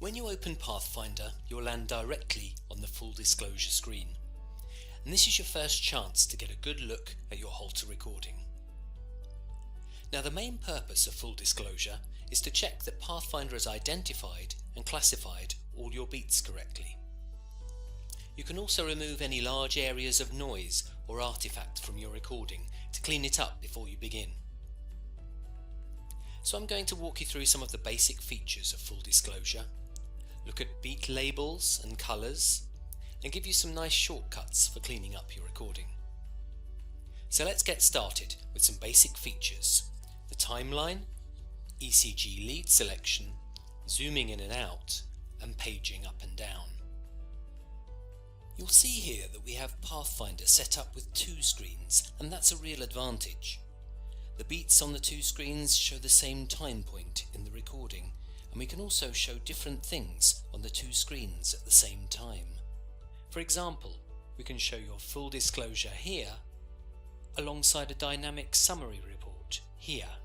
When you open Pathfinder, you'll land directly on the full disclosure screen, and this is your first chance to get a good look at your halter recording. Now, the main purpose of full disclosure is to check that Pathfinder has identified and classified all your beats correctly. You can also remove any large areas of noise or artifact from your recording to clean it up before you begin. So I'm going to walk you through some of the basic features of full disclosure, look at beat labels and colours, and give you some nice shortcuts for cleaning up your recording. So let's get started with some basic features: the timeline, ECG lead selection, zooming in and out, and paging up and down. You'll see here that we have Pathfinder set up with two screens, and that's a real advantage. The beats on the two screens show the same time point in the recording, and we can also show different things on the two screens at the same time. For example, we can show your full disclosure here alongside a dynamic summary report here.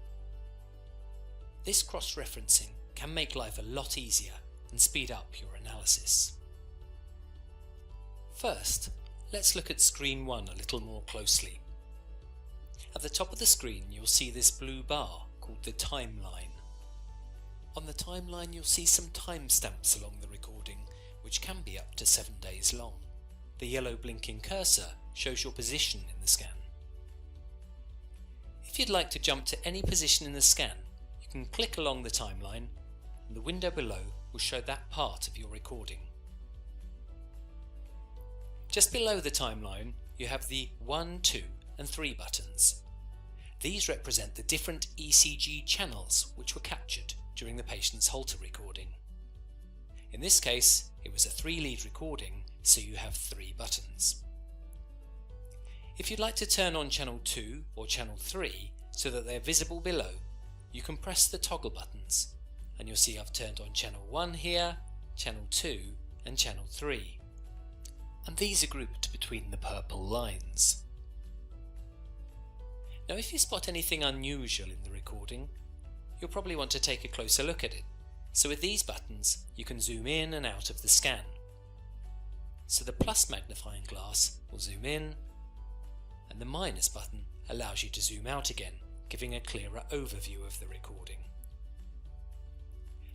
This cross-referencing can make life a lot easier and speed up your analysis. First, let's look at screen 1 a little more closely. At the top of the screen you'll see this blue bar called the timeline. On the timeline you'll see some timestamps along the recording, which can be up to 7 days long. The yellow blinking cursor shows your position in the scan. If you'd like to jump to any position in the scan, you can click along the timeline and the window below will show that part of your recording. Just below the timeline you have the 1, 2 and 3 buttons. These represent the different ECG channels which were captured during the patient's halter recording. In this case it was a 3-lead recording, so you have 3 buttons. If you'd like to turn on channel 2 or channel 3 so that they're visible below, you can press the toggle buttons and you'll see I've turned on channel 1 here, channel 2 and channel 3. And these are grouped between the purple lines. Now if you spot anything unusual in the recording, you'll probably want to take a closer look at it. So with these buttons you can zoom in and out of the scan. So the plus magnifying glass will zoom in, and the minus button allows you to zoom out again, giving a clearer overview of the recording.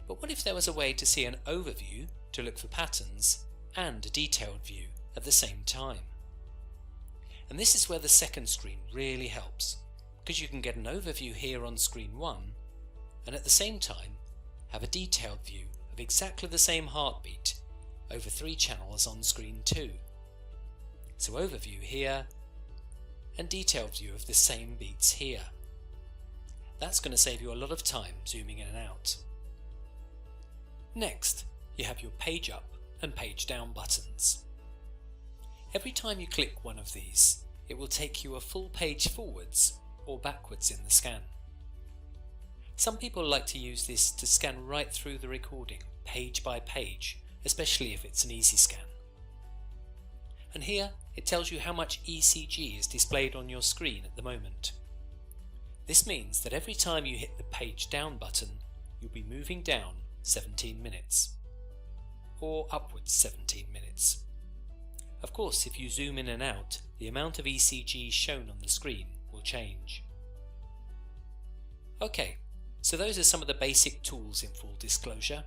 But what if there was a way to see an overview, to look for patterns, and a detailed view at the same time? And this is where the second screen really helps, because you can get an overview here on screen 1 and at the same time have a detailed view of exactly the same heartbeat over 3 channels on screen 2. So overview here and detailed view of the same beats here. That's going to save you a lot of time zooming in and out. Next, you have your page up and page down buttons. Every time you click one of these, it will take you a full page forwards or backwards in the scan. Some people like to use this to scan right through the recording, page by page, especially if it's an easy scan. And here it tells you how much ECG is displayed on your screen at the moment. This means that every time you hit the page down button, you'll be moving down 17 minutes, or upwards 17 minutes. Of course, if you zoom in and out, the amount of ECG shown on the screen will change. Okay, so those are some of the basic tools in full disclosure.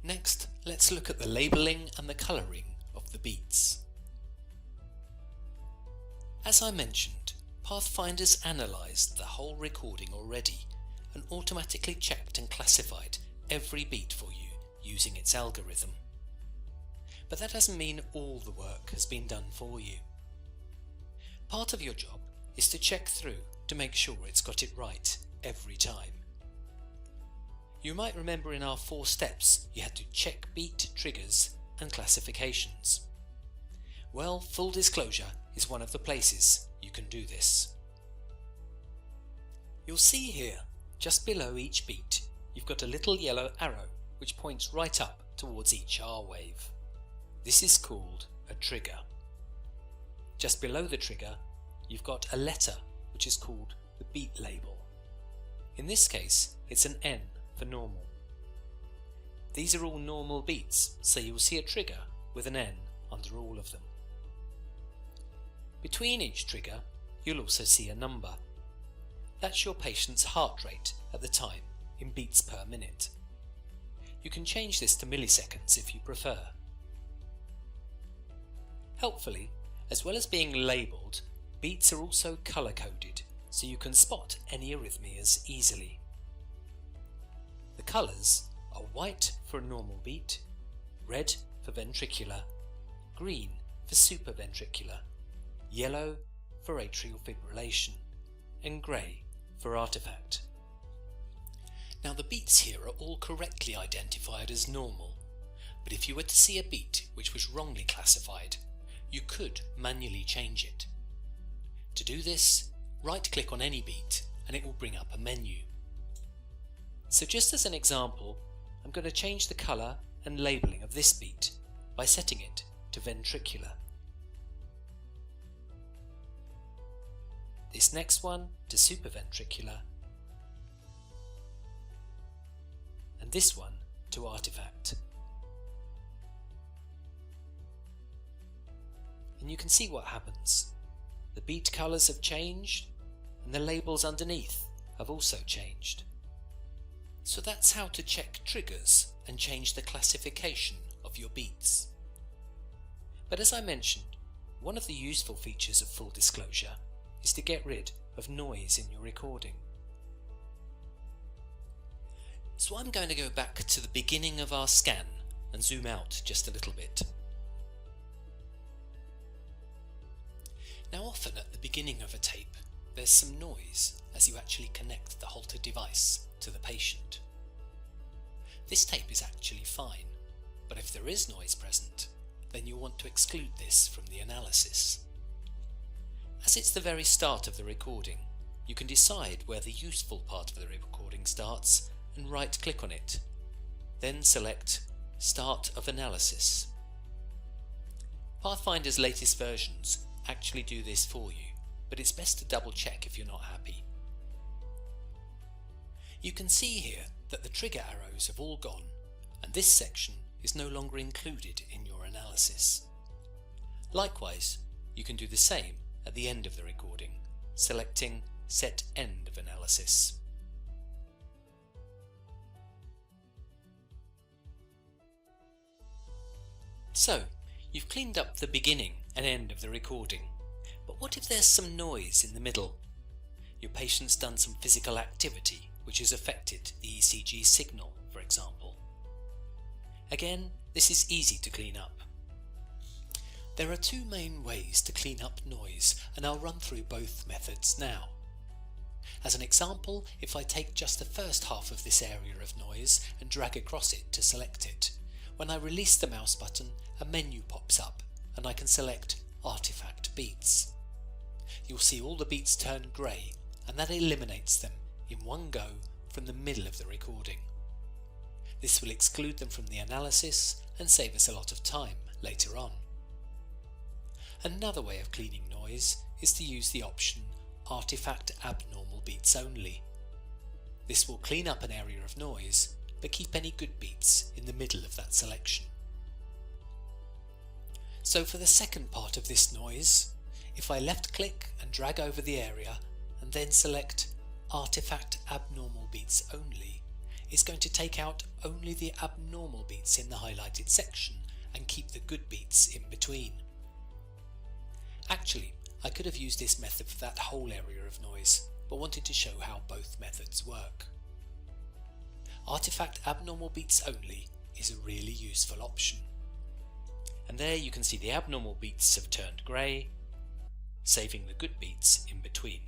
Next, let's look at the labelling and the colouring of the beats. As I mentioned, Pathfinder's analysed the whole recording already and automatically checked and classified every beat for you using its algorithm. But that doesn't mean all the work has been done for you. Part of your job is to check through to make sure it's got it right every time. You might remember in our 4 steps you had to check beat triggers and classifications. Well, full disclosure is one of the places you can do this. You'll see here, just below each beat, you've got a little yellow arrow which points right up towards each R wave. This is called a trigger. Just below the trigger, you've got a letter which is called the beat label. In this case, it's an N for normal. These are all normal beats, so you'll see a trigger with an N under all of them. Between each trigger, you'll also see a number. That's your patient's heart rate at the time in beats per minute. You can change this to milliseconds if you prefer. Helpfully, as well as being labelled, beats are also colour-coded, so you can spot any arrhythmias easily. The colours are white for a normal beat, red for ventricular, green for supraventricular, yellow for atrial fibrillation, and grey for artifact. Now the beats here are all correctly identified as normal, but if you were to see a beat which was wrongly classified, you could manually change it. To do this, right-click on any beat and it will bring up a menu. So just as an example, I'm going to change the colour and labelling of this beat by setting it to ventricular. This next one to supraventricular, and this one to artifact. And you can see what happens. The beat colours have changed and the labels underneath have also changed. So that's how to check triggers and change the classification of your beats. But as I mentioned, one of the useful features of full disclosure is to get rid of noise in your recording. So I'm going to go back to the beginning of our scan and zoom out just a little bit. Now often at the beginning of a tape, there's some noise as you actually connect the Holter device to the patient. This tape is actually fine, but if there is noise present, then you'll want to exclude this from the analysis. As it's the very start of the recording, you can decide where the useful part of the recording starts and right-click on it. Then select Start of Analysis. Pathfinder's latest versions actually do this for you, but it's best to double check if you're not happy. You can see here that the trigger arrows have all gone, and this section is no longer included in your analysis. Likewise, you can do the same at the end of the recording, selecting Set End of Analysis. So, you've cleaned up the beginning and end of the recording, but what if there's some noise in the middle? Your patient's done some physical activity which has affected the ECG signal, for example. Again, this is easy to clean up. There are two main ways to clean up noise, and I'll run through both methods now. As an example, if I take just the first half of this area of noise and drag across it to select it, when I release the mouse button, a menu pops up and I can select Artifact Beats. You'll see all the beats turn grey, and that eliminates them in one go from the middle of the recording. This will exclude them from the analysis and save us a lot of time later on. Another way of cleaning noise is to use the option Artifact Abnormal Beats Only. This will clean up an area of noise, but keep any good beats in the middle of that selection. So for the second part of this noise, if I left click and drag over the area and then select Artifact Abnormal Beats Only, it's going to take out only the abnormal beats in the highlighted section and keep the good beats in between. Actually, I could have used this method for that whole area of noise, but wanted to show how both methods work. Artifact Abnormal Beats Only is a really useful option. And there you can see the abnormal beats have turned grey, saving the good beats in between.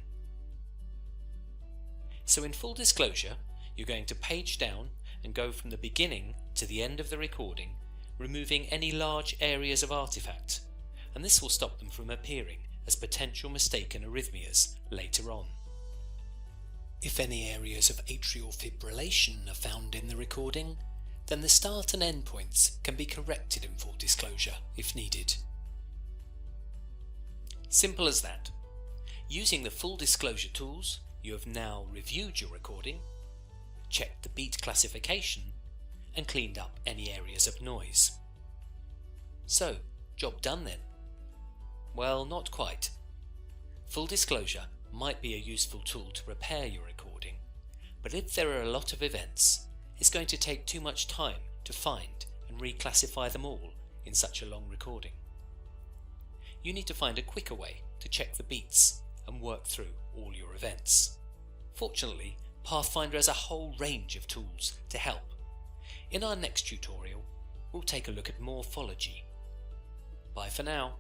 So in full disclosure, you're going to page down and go from the beginning to the end of the recording, removing any large areas of artifact, and this will stop them from appearing as potential mistaken arrhythmias later on. If any areas of atrial fibrillation are found in the recording, then the start and end points can be corrected in full disclosure if needed. Simple as that. Using the full disclosure tools, you have now reviewed your recording, checked the beat classification, and cleaned up any areas of noise. So, job done then? Well, not quite. Full disclosure might be a useful tool to prepare your recording, but if there are a lot of events, it's going to take too much time to find and reclassify them all in such a long recording. You need to find a quicker way to check the beats and work through all your events. Fortunately, Pathfinder has a whole range of tools to help. In our next tutorial, we'll take a look at morphology. Bye for now.